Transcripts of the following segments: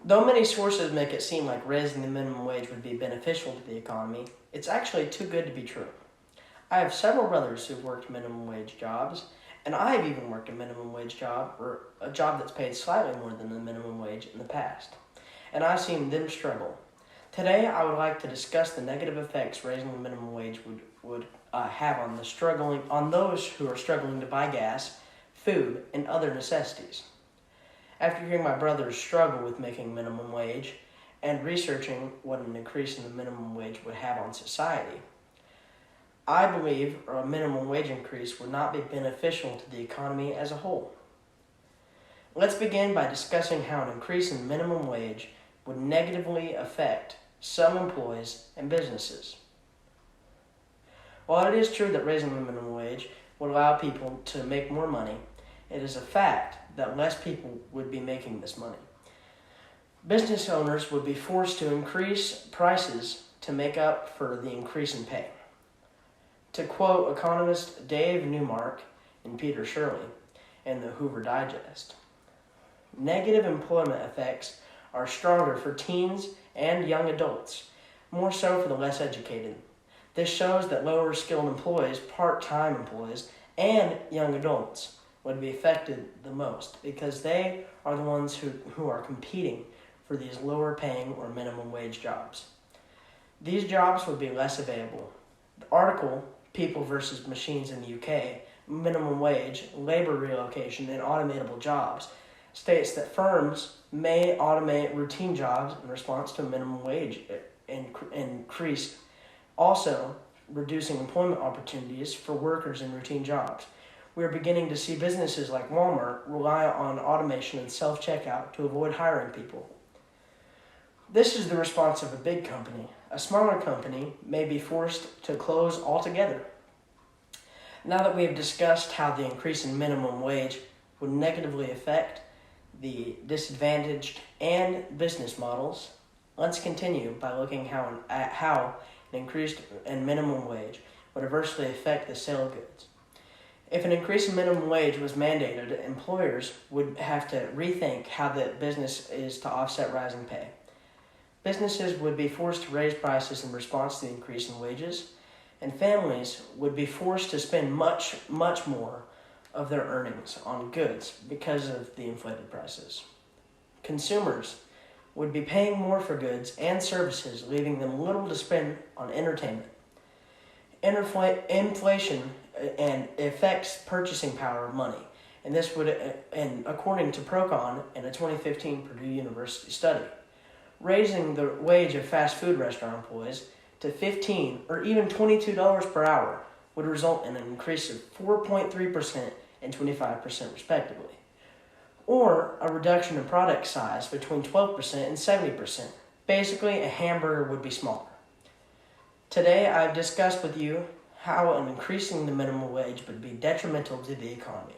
Though many sources make it seem like raising the minimum wage would be beneficial to the economy, it's actually too good to be true. I have several brothers who've worked minimum wage jobs, and I've even worked a minimum wage job or a job that's paid slightly more than the minimum wage in the past, and I've seen them struggle. Today, I would like to discuss the negative effects raising the minimum wage would have on those who are struggling to buy gas, food, and other necessities. After hearing my brothers struggle with making minimum wage and researching what an increase in the minimum wage would have on society, I believe a minimum wage increase would not be beneficial to the economy as a whole. Let's begin by discussing how an increase in minimum wage would negatively affect some employees and businesses. While it is true that raising the minimum wage would allow people to make more money, it is a fact that less people would be making this money. Business owners would be forced to increase prices to make up for the increase in pay. To quote economist Dave Newmark and Peter Shirley in the Hoover Digest, negative employment effects are stronger for teens and young adults, more so for the less educated. This shows that lower skilled employees, part-time employees, and young adults would be affected the most because they are the ones who are competing for these lower paying or minimum wage jobs. These jobs would be less available. The article, People versus Machines in the UK, Minimum Wage, Labor Relocation, and Automatable Jobs, states that firms may automate routine jobs in response to a minimum wage increase, also reducing employment opportunities for workers in routine jobs. We are beginning to see businesses like Walmart rely on automation and self-checkout to avoid hiring people. This is the response of a big company. A smaller company may be forced to close altogether. Now that we have discussed how the increase in minimum wage would negatively affect the disadvantaged and business models, let's continue by looking at how an increase in minimum wage would adversely affect the sale of goods. If an increase in minimum wage was mandated, employers would have to rethink how the business is to offset rising pay. Businesses would be forced to raise prices in response to the increase in wages, and families would be forced to spend much more of their earnings on goods because of the inflated prices. Consumers would be paying more for goods and services, leaving them little to spend on entertainment. Inflation and affects purchasing power of money, and this would, and according to Procon in a 2015 Purdue University study, raising the wage of fast food restaurant employees to $15 or even $22 per hour would result in an increase of 4.3% and 25% respectively, or a reduction in product size between 12% and 70%. Basically, a hamburger would be smaller. Today, I've discussed with you how an increasing the minimum wage would be detrimental to the economy.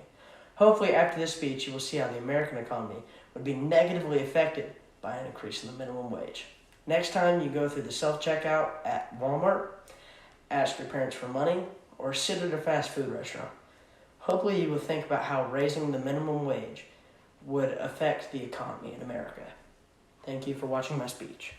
Hopefully, after this speech, you will see how the American economy would be negatively affected by an increase in the minimum wage. Next time you go through the self-checkout at Walmart, ask your parents for money, or sit at a fast food restaurant, hopefully you will think about how raising the minimum wage would affect the economy in America. Thank you for watching my speech.